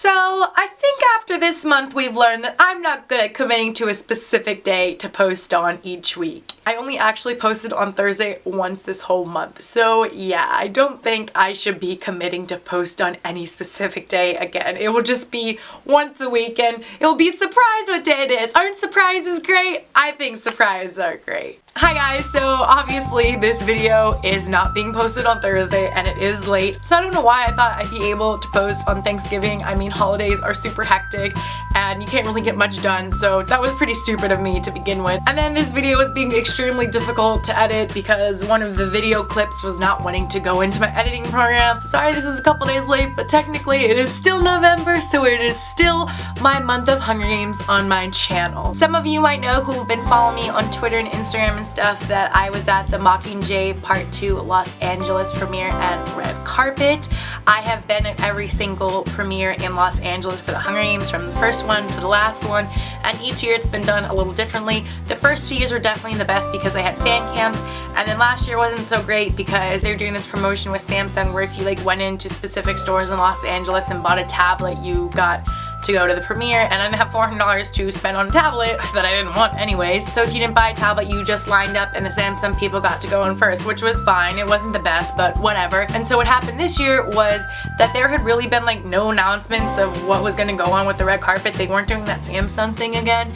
So I think after this month we've learned that I'm not good at committing to a specific day to post on each week. I only actually posted on Thursday once this whole month. So yeah, I don't think I should be committing to post on any specific day again. It will just be once a week and it'll be a surprise what day it is. Aren't surprises great? I think surprises are great. Hi guys, so obviously this video is not being posted on Thursday and it is late. So I don't know why I thought I'd be able to post on Thanksgiving. I mean, holidays are super hectic and you can't really get much done, so that was pretty stupid of me to begin with. And then this video was being extremely difficult to edit because one of the video clips was not wanting to go into my editing program. So sorry this is a couple days late, but technically it is still November, so it is still my month of Hunger Games on my channel. Some of you might know who've been following me on Twitter and Instagram and stuff that I was at the Mockingjay Part 2 Los Angeles premiere and red carpet. I have been at every single premiere in Los Angeles for the Hunger Games, from the first one to the last one, and each year it's been done a little differently. The first 2 years were definitely the best because I had fan cams, and then last year wasn't so great because they were doing this promotion with Samsung where if you like went into specific stores in Los Angeles and bought a tablet, you got to go to the premiere, and I didn't have $400 to spend on a tablet that I didn't want anyways. So if you didn't buy a tablet, you just lined up and the Samsung people got to go in first, which was fine. It wasn't the best, but whatever. And so what happened this year was that there had really been like no announcements of what was going to go on with the red carpet. They weren't doing that Samsung thing again,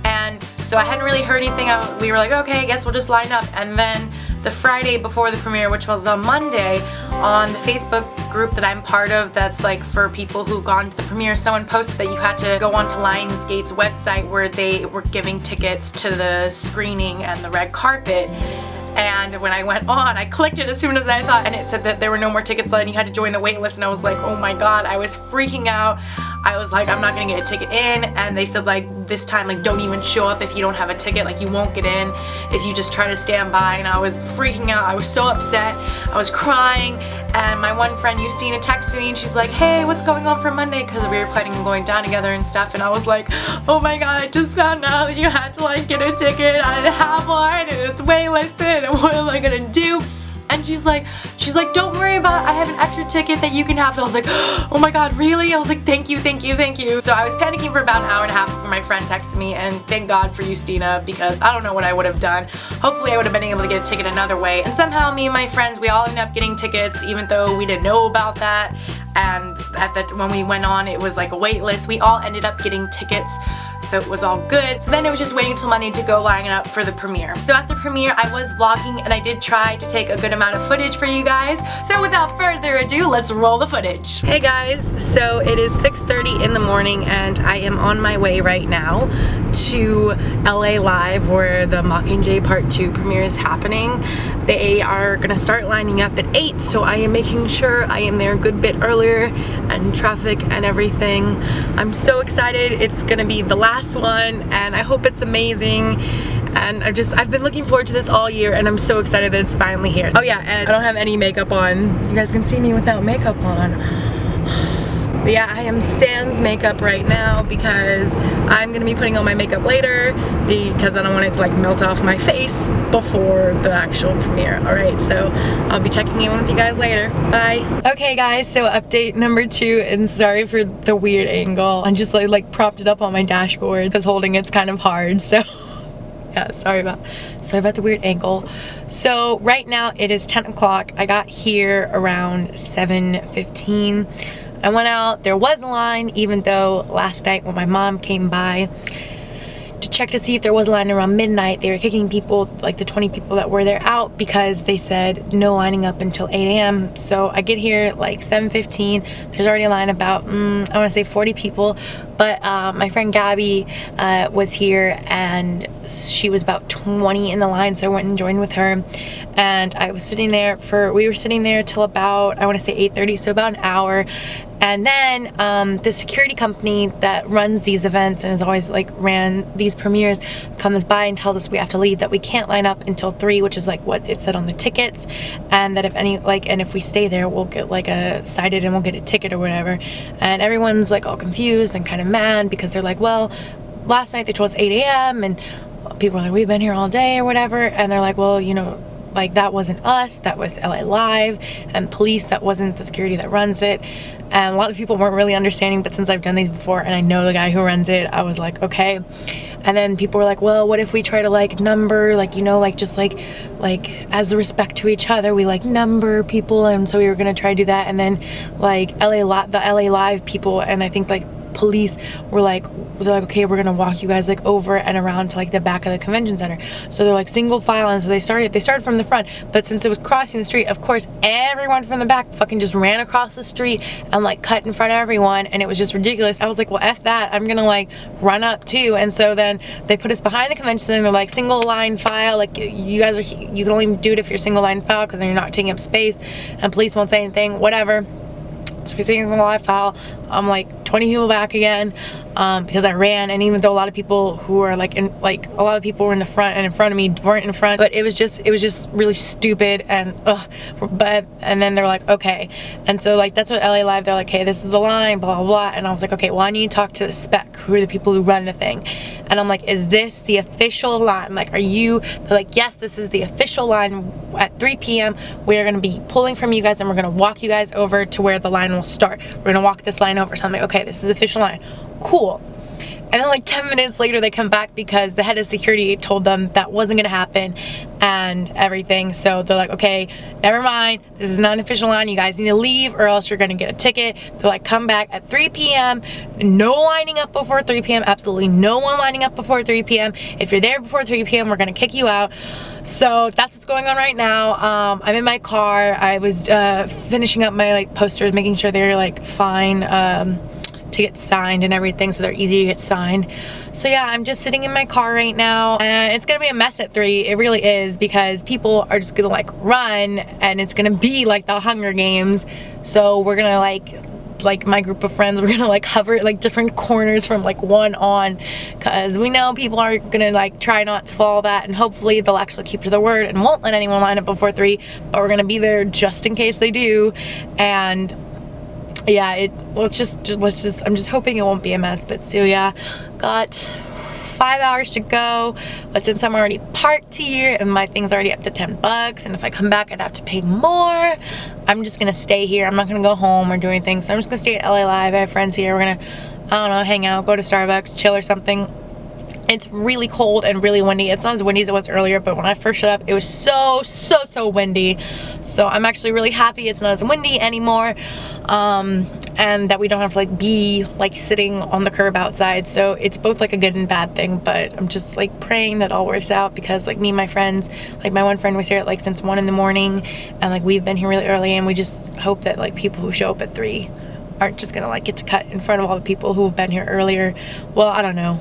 and so I hadn't really heard anything. We were like, okay, I guess we'll just line up. And then the Friday before the premiere, which was on Monday, on the Facebook group that I'm part of that's like for people who've gone to the premiere, someone posted that you had to go onto Lionsgate's website where they were giving tickets to the screening and the red carpet. And when I went on, I clicked it as soon as I saw it, and it said that there were no more tickets left and you had to join the wait list, and I was like, oh my god, I was freaking out. I was like, I'm not gonna get a ticket in, and they said like this time like don't even show up if you don't have a ticket, like you won't get in if you just try to stand by. And I was freaking out. I was so upset. I was crying, and my one friend Justina texted me and she's like, hey, what's going on for Monday, because we were planning on going down together and stuff. And I was like, oh my god, I just found out that you had to like get a ticket. I didn't have one and it's waitlisted, and what am I gonna do? And she's like, don't worry about it. I have an extra ticket that you can have. And I was like, oh my god, really? I was like, thank you, thank you, thank you. So I was panicking for about an hour and a half before my friend texted me, and thank god for Justina, because I don't know what I would have done. Hopefully I would have been able to get a ticket another way. And somehow me and my friends, we all ended up getting tickets even though we didn't know about that. And when we went on, it was like a wait list. We all ended up getting tickets, so it was all good. So then it was just waiting till Monday to go line up for the premiere. So at the premiere, I was vlogging and I did try to take a good amount of footage for you guys. So without further ado, let's roll the footage. Hey guys, so it is 6:30 in the morning and I am on my way right now to LA Live where the Mockingjay Part 2 premiere is happening. They are gonna start lining up at 8, so I am making sure I am there a good bit earlier, and traffic and everything. I'm so excited. It's gonna be the last one and I hope it's amazing. And I've been looking forward to this all year, and I'm so excited that it's finally here. Oh yeah, and I don't have any makeup on. You guys can see me without makeup on. But yeah, I am sans makeup right now because I'm gonna be putting on my makeup later because I don't want it to like melt off my face before the actual premiere. Alright, so I'll be checking in with you guys later. Bye. Okay guys, so update number 2, and sorry for the weird angle. I just like propped it up on my dashboard because holding it's kind of hard, so yeah, sorry about the weird angle. So right now it is 10 o'clock. I got here around 7:15. I went out, there was a line, even though last night when my mom came by to check to see if there was a line around midnight, they were kicking people, like the 20 people that were there, out because they said no lining up until 8 a.m. So I get here like 7:15, there's already a line about, I wanna say 40 people, but my friend Gabby was here and she was about 20 in the line, so I went and joined with her. And I was sitting there we were sitting there till about, I wanna say 8:30, so about an hour. And then the security company that runs these events and has always like ran these premieres comes by and tells us we have to leave, that we can't line up until 3, which is like what it said on the tickets, and that if we stay there we'll get like a cited and we'll get a ticket or whatever. And everyone's like all confused and kind of mad because they're like, well, last night they told us 8 a.m. and people are like, we've been here all day or whatever, and they're like, well, you know, like that wasn't us, that was LA Live, and police, that wasn't the security that runs it. And a lot of people weren't really understanding, but since I've done these before and I know the guy who runs it, I was like, okay. And then people were like, well, what if we try to like number, like, you know, like just like as a respect to each other, we like number people. And so we were gonna try to do that. And then like the LA Live people, and I think like police were like, they're like, okay, we're gonna walk you guys like over and around to like the back of the convention center. So they're like single file, and so they started from the front, but since it was crossing the street, of course everyone from the back fucking just ran across the street and like cut in front of everyone, and it was just ridiculous. I was like, well, F that, I'm gonna like run up too. And so then they put us behind the convention center. They're like, single line file, like you guys are, you can only do it if you're single line file because then you're not taking up space, and police won't say anything, whatever. So we're sitting in the live file. I'm like 20 people back again because I ran, and even though a lot of people who are like a lot of people were in the front and in front of me weren't in front, but it was just really stupid. And and then they're like, okay, and so like that's what LA Live, they're like, hey, this is the line, blah blah blah. And I was like, okay, well, I need to talk to the spec, who are the people who run the thing. And I'm like, is this the official line? Like, are you? They're like, yes, this is the official line. At 3 p.m. we're gonna be pulling from you guys, and we're gonna walk you guys over to where the line will start. We're gonna walk this line over. So I'm like, okay, this is the official line. Cool. And then like 10 minutes later they come back because the head of security told them that wasn't gonna happen and everything. So they're like, okay, never mind, this is not an official line, you guys need to leave or else you're gonna get a ticket. They're like, come back at 3 p.m. No lining up before 3 p.m. Absolutely no one lining up before 3 p.m. If you're there before 3 p.m. we're gonna kick you out. So that's what's going on right now. I'm in my car. I was finishing up my like posters, making sure they're like fine to get signed and everything, so they're easy to get signed. So yeah, I'm just sitting in my car right now, and it's gonna be a mess at 3. It really is, because people are just gonna like run, and it's gonna be like the Hunger Games. So we're gonna like my group of friends, we're gonna like hover like different corners from like 1 on, because we know people are gonna like try not to follow that, and hopefully they'll actually keep to their word and won't let anyone line up before 3, but we're gonna be there just in case they do. And yeah, I'm just hoping it won't be a mess. But so yeah, got 5 hours to go, but since I'm already parked here and my thing's already up to $10, and if I come back I'd have to pay more, I'm just gonna stay here. I'm not gonna go home or do anything, so I'm just gonna stay at LA Live. I have friends here. We're gonna, I don't know, hang out, go to Starbucks, chill or something. It's really cold and really windy. It's not as windy as it was earlier, but when I first showed up, it was so windy. So I'm actually really happy it's not as windy anymore, and that we don't have to like be like sitting on the curb outside. So it's both like a good and bad thing, but I'm just like praying that all works out, because like me and my friends, like my one friend was here at like since 1 in the morning, and like we've been here really early, and we just hope that like people who show up at 3 aren't just gonna like get to cut in front of all the people who have been here earlier. Well, I don't know.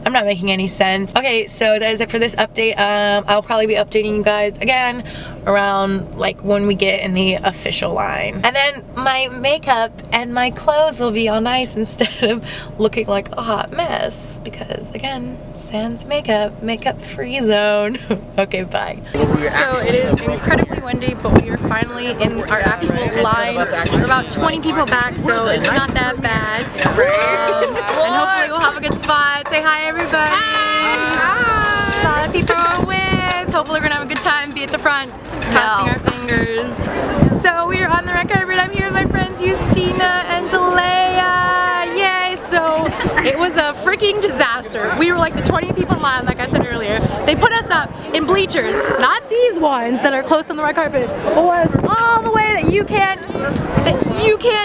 I'm not making any sense. Okay, so that is it for this update. I'll probably be updating you guys again around like when we get in the official line. And then my makeup and my clothes will be all nice instead of looking like a hot mess, because again, sans makeup free zone. Okay, bye. So it is incredibly windy, but we are finally in our actual line. We're about 20 people back, so it's not that bad. And hopefully we'll have a good spot. Say hi, everybody. Hi. A lot of people are with. Hopefully we're gonna have a good time. Be at the front, crossing our fingers. So we are on the red carpet. I'm here with my friends Justina and Delia. Yay! So it was a freaking disaster. We were like the 20 people in line, like I said earlier. They put us up in bleachers, not these ones that are close on the red carpet, but ones all the way that you can't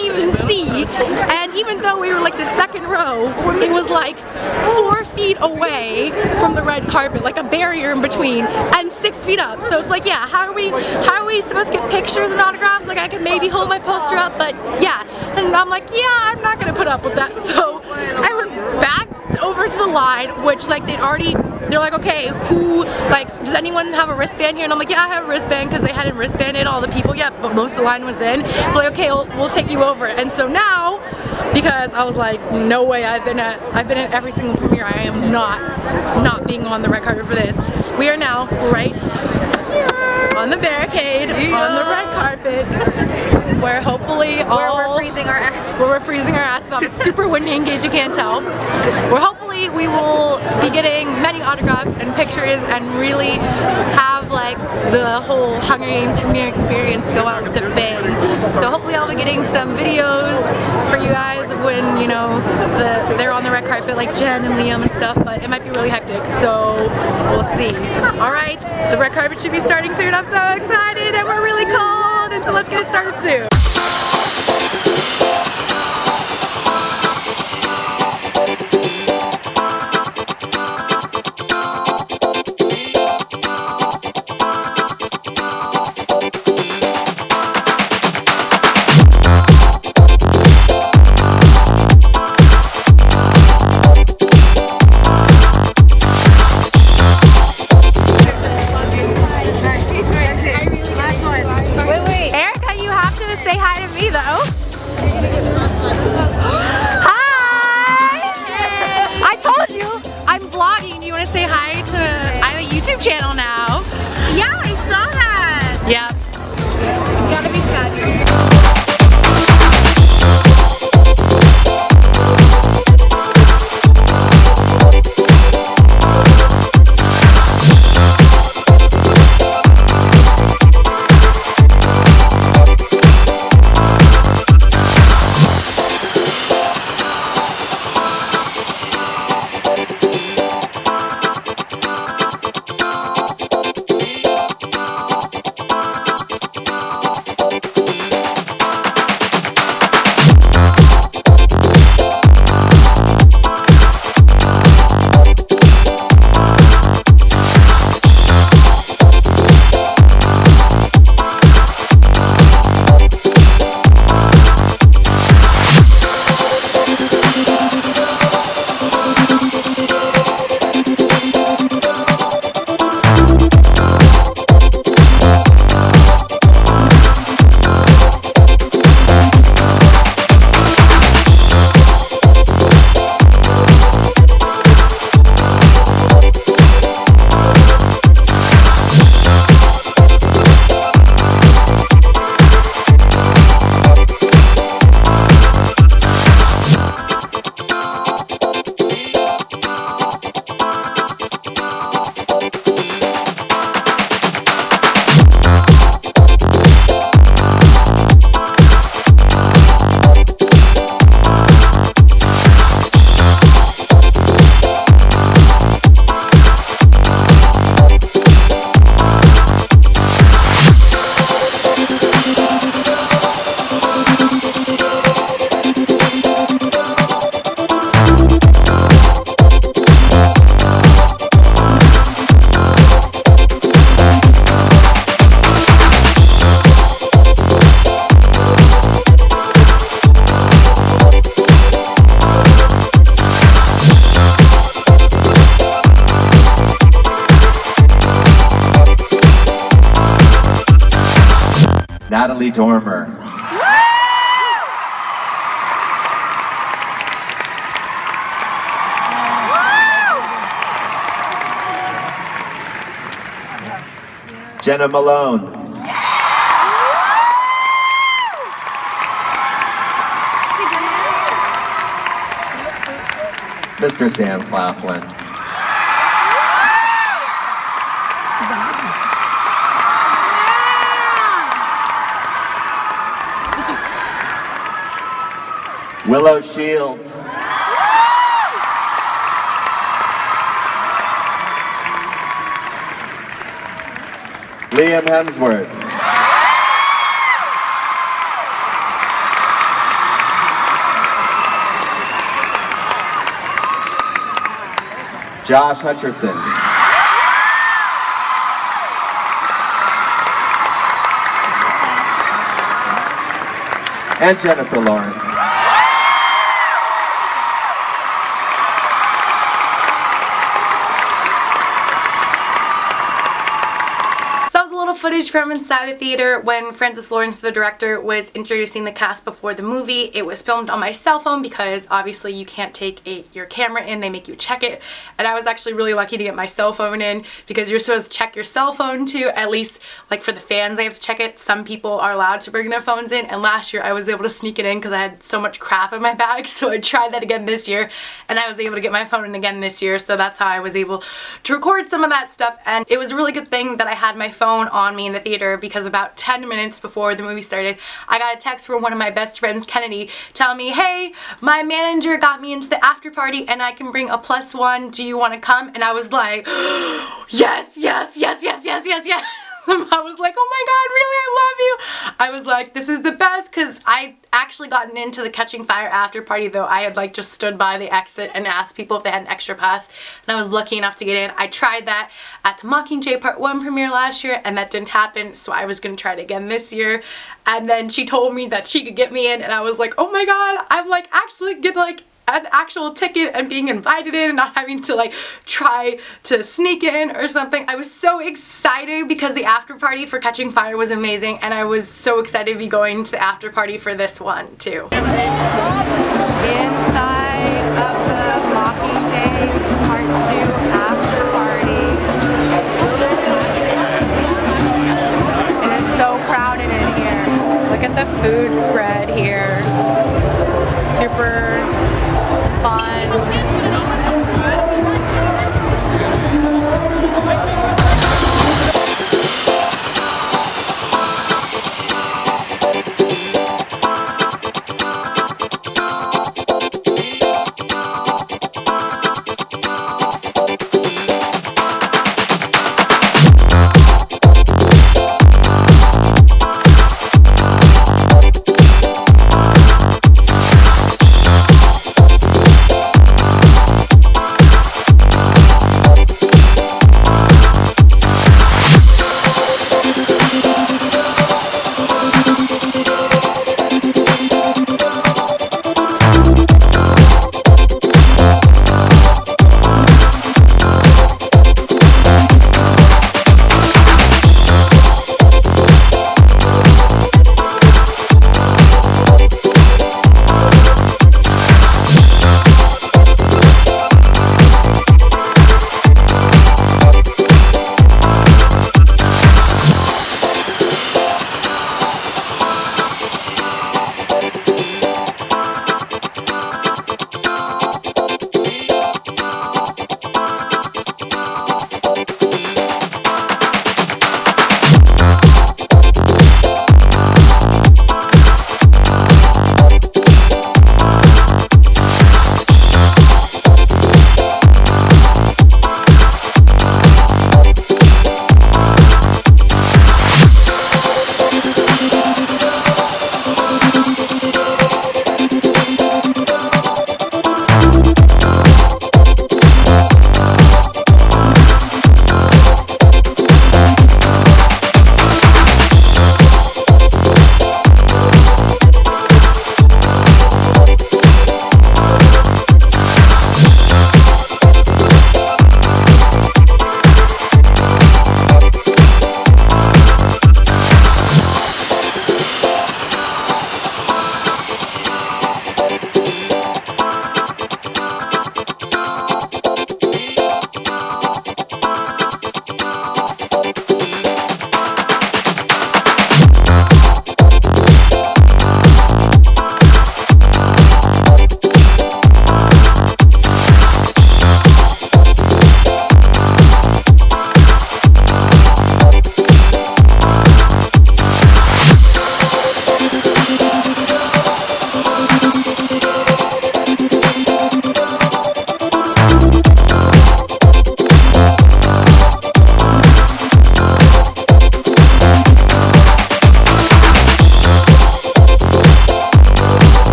even see. And even though we were like the second row, it was like 4 feet away from the red carpet, like a barrier in between, and 6 feet up. So it's like, yeah, how are we supposed to get pictures and autographs? Like I could maybe hold my poster up, but yeah. And I'm like, yeah, I'm not gonna put up with that. So I went back over to the line, which like they're like, okay, who, like, does anyone have a wristband here? And I'm like, yeah, I have a wristband, because they hadn't wristbanded all the people yet, but most of the line was in. So like, okay, we'll take you over. And so now, because I was like, no way, I've been at every single premiere, I am not being on the red carpet for this. We are now right on the barricade, on the red carpet, where hopefully we're freezing our asses off. It's super windy, in case you can't tell. We're hopefully hopefully we will be getting many autographs and pictures and really have like the whole Hunger Games premiere experience go out with a bang. So hopefully I'll be getting some videos for you guys when, you know, they're on the red carpet like Jen and Liam and stuff, but it might be really hectic, so we'll see. Alright, the red carpet should be starting soon. I'm so excited and we're really cold, and so let's get it started soon. Say hi to me though. Hi! I told you, I'm vlogging. Do you want to say hi to, I have a YouTube channel now. Yeah, I saw that. Yep. You gotta be sad. Natalie Dormer. Jenna Malone. Mr. Sam Claflin. Willow Shields. Liam Hemsworth. Josh Hutcherson. And Jennifer Lawrence. footage from inside the theater when Francis Lawrence, the director, was introducing the cast before the movie. It was filmed on my cell phone because obviously you can't take your camera in, they make you check it. And I was actually really lucky to get my cell phone in because you're supposed to check your cell phone too, at least like for the fans they have to check it. Some people are allowed to bring their phones in, and last year I was able to sneak it in because I had so much crap in my bag, so I tried that again this year and I was able to get my phone in again this year, so that's how I was able to record some of that stuff. And it was a really good thing that I had my phone on me in the theater because about 10 minutes before the movie started, I got a text from one of my best friends, Kennedy, telling me, hey, my manager got me into the after party and I can bring a +1, do you want to come? And I was like, yes, yes, yes, yes, yes, yes, yes. I was like, oh my god, really, I love you. I was like, this is the best, because I actually gotten into the Catching Fire after party, though I had like just stood by the exit and asked people if they had an extra pass, and I was lucky enough to get in. I tried that at the Mockingjay Part 1 premiere last year and that didn't happen, so I was gonna try it again this year. And then she told me that she could get me in and I was like, oh my god, I'm like actually get like an actual ticket and being invited in and not having to like try to sneak in or something. I was so excited because the after party for Catching Fire was amazing, and I was so excited to be going to the after party for this one too. Inside of the Mockingjay Part 2 after party. It is so crowded in here. Look at the food spread here. Super fun.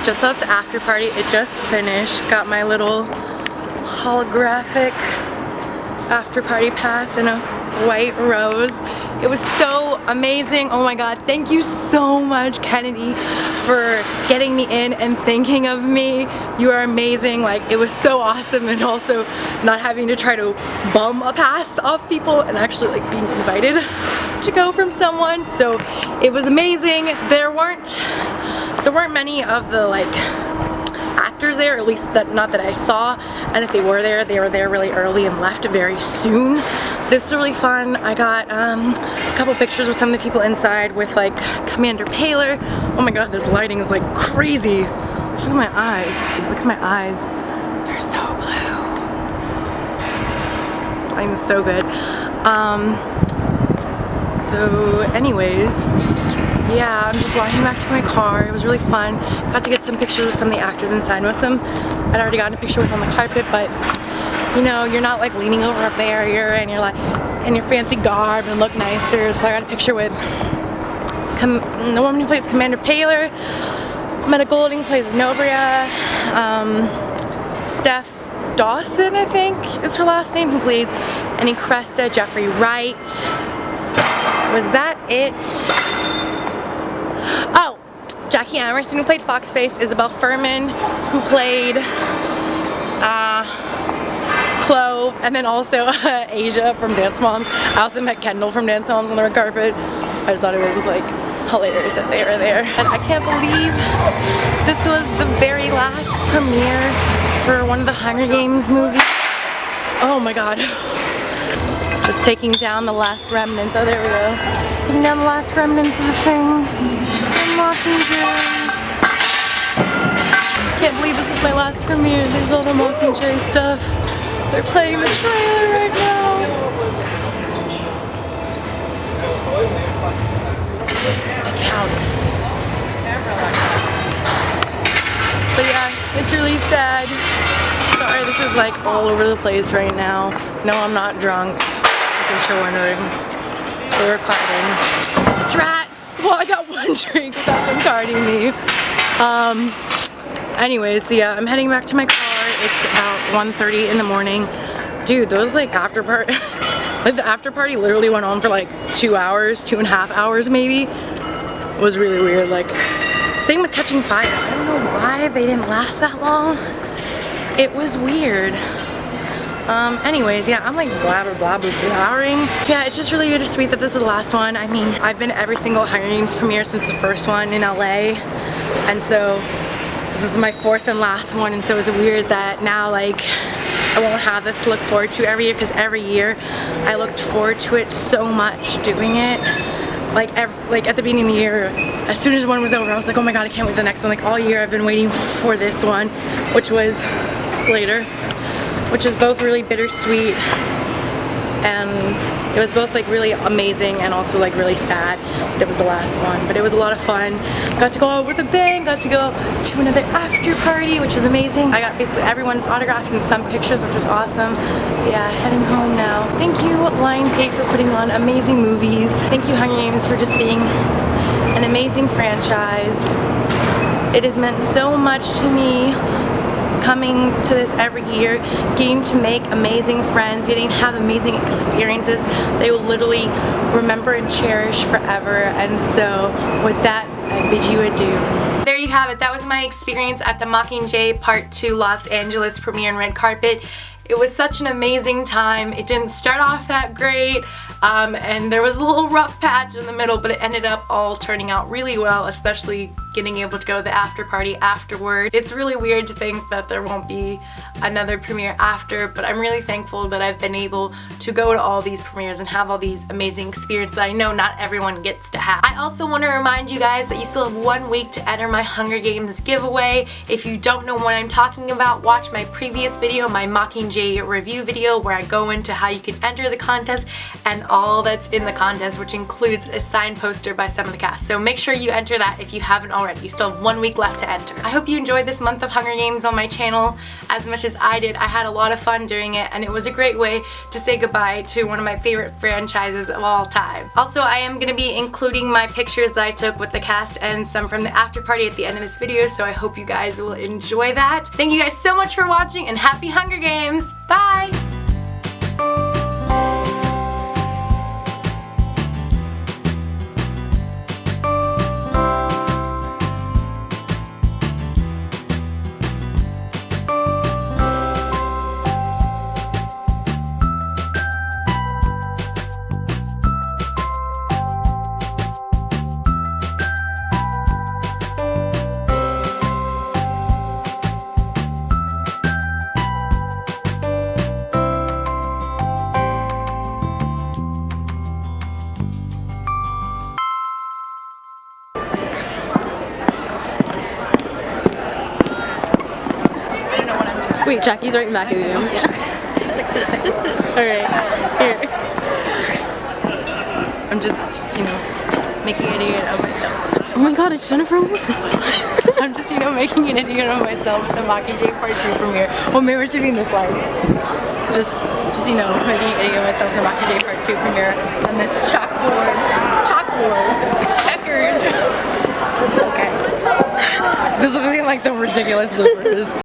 just left the after party. It just finished. Got my little holographic after party pass in a white rose. It was so amazing. Oh my god, thank you so much, Kennedy, for getting me in and thinking of me. You are amazing. Like, it was so awesome, and also not having to try to bum a pass off people and actually like being invited to go from someone. So it was amazing. There weren't many of the like actors there, at least not that I saw, and if they were there really early and left very soon. But it was really fun. I got a couple pictures with some of the people inside with like Commander Paler. Oh my god, this lighting is like crazy. Look at my eyes. Look at my eyes. They're so blue. This lighting is so good. So anyways, yeah, I'm just walking back to my car. It was really fun. Got to get some pictures with some of the actors inside. Most of them I'd already gotten a picture with on the carpet, but you know, you're not like leaning over a barrier and you're like in your fancy garb and look nicer. So I got a picture with the woman who plays Commander Paler, Meta Golding plays Nobria, Steph Dawson, I think is her last name, who plays Annie Cresta, Jeffrey Wright. Was that it? Oh, Jackie Emerson, who played Foxface, Isabel Furman, who played Chloe, and then also Asia from Dance Moms. I also met Kendall from Dance Moms on the red carpet. I just thought it was like hilarious that they were there. And I can't believe this was the very last premiere for one of the Hunger Games movies. Oh my god. Just taking down the last remnants. Oh, there we go. Taking down the last remnants of the thing. And Mockingjay. Can't believe this is my last premiere. There's all the Mockingjay stuff. They're playing the trailer right now. I count. But yeah, it's really sad. Sorry, this is like all over the place right now. No, I'm not drunk. In case you're wondering. They were carding. Drats! Well, I got one drink without them carding me. Anyways, so yeah, I'm heading back to my car. It's about 1:30 in the morning. Dude, those like after party, like the after party literally went on for like 2 hours, 2.5 hours maybe. It was really weird. Like, same with Catching Fire. I don't know why they didn't last that long. It was weird. Anyways, yeah, I'm like blabbering. Yeah, it's just really bittersweet that this is the last one. I mean, I've been to every single Hunger Games premiere since the first one in LA, and so this is my 4th and last one, and so it's weird that now like I won't have this to look forward to every year, because every year I looked forward to it so much doing it. Like at the beginning of the year, as soon as one was over, I was like, oh my god, I can't wait for the next one. Like all year I've been waiting for this one, which was Escalator, which is both really bittersweet, and it was both like really amazing and also like really sad that it was the last one. But it was a lot of fun. Got to go out with a bang, got to go to another after party, which was amazing. I got basically everyone's autographs and some pictures, which was awesome. But yeah, heading home now. Thank you Lionsgate for putting on amazing movies. Thank you Hunger Games for just being an amazing franchise. It has meant so much to me coming to this every year, getting to make amazing friends, getting to have amazing experiences they will literally remember and cherish forever. And so with that, I bid you adieu. There you have it. That was my experience at the Mockingjay Part 2 Los Angeles premiere and red carpet. It was such an amazing time. It didn't start off that great, and there was a little rough patch in the middle, but it ended up all turning out really well, especially getting able to go to the after party afterward. It's really weird to think that there won't be another premiere after, but I'm really thankful that I've been able to go to all these premieres and have all these amazing experiences that I know not everyone gets to have. I also want to remind you guys that you still have 1 week to enter my Hunger Games giveaway. If you don't know what I'm talking about, watch my previous video, my Mockingjay review video, where I go into how you can enter the contest and all that's in the contest, which includes a signed poster by some of the cast. So make sure you enter that if you haven't already. You still have 1 week left to enter. I hope you enjoyed this month of Hunger Games on my channel as much as I did. I had a lot of fun doing it, and it was a great way to say goodbye to one of my favorite franchises of all time. Also, I am going to be including my pictures that I took with the cast and some from the after party at the end of this video, so I hope you guys will enjoy that. Thank you guys so much for watching, and happy Hunger Games! Bye! Wait, Jackie's right in back of you. Alright, here. I'm just, you know, making an idiot of myself. Oh my god, it's Jennifer Lawrence. I'm just, you know, making an idiot of myself at the Mockingjay Part 2 premiere. Well, maybe we're shooting this live. Just, you know, making an idiot of myself at the Mockingjay Part 2 premiere on this chalkboard, checkered. It's okay. This will be like the ridiculous bloopers.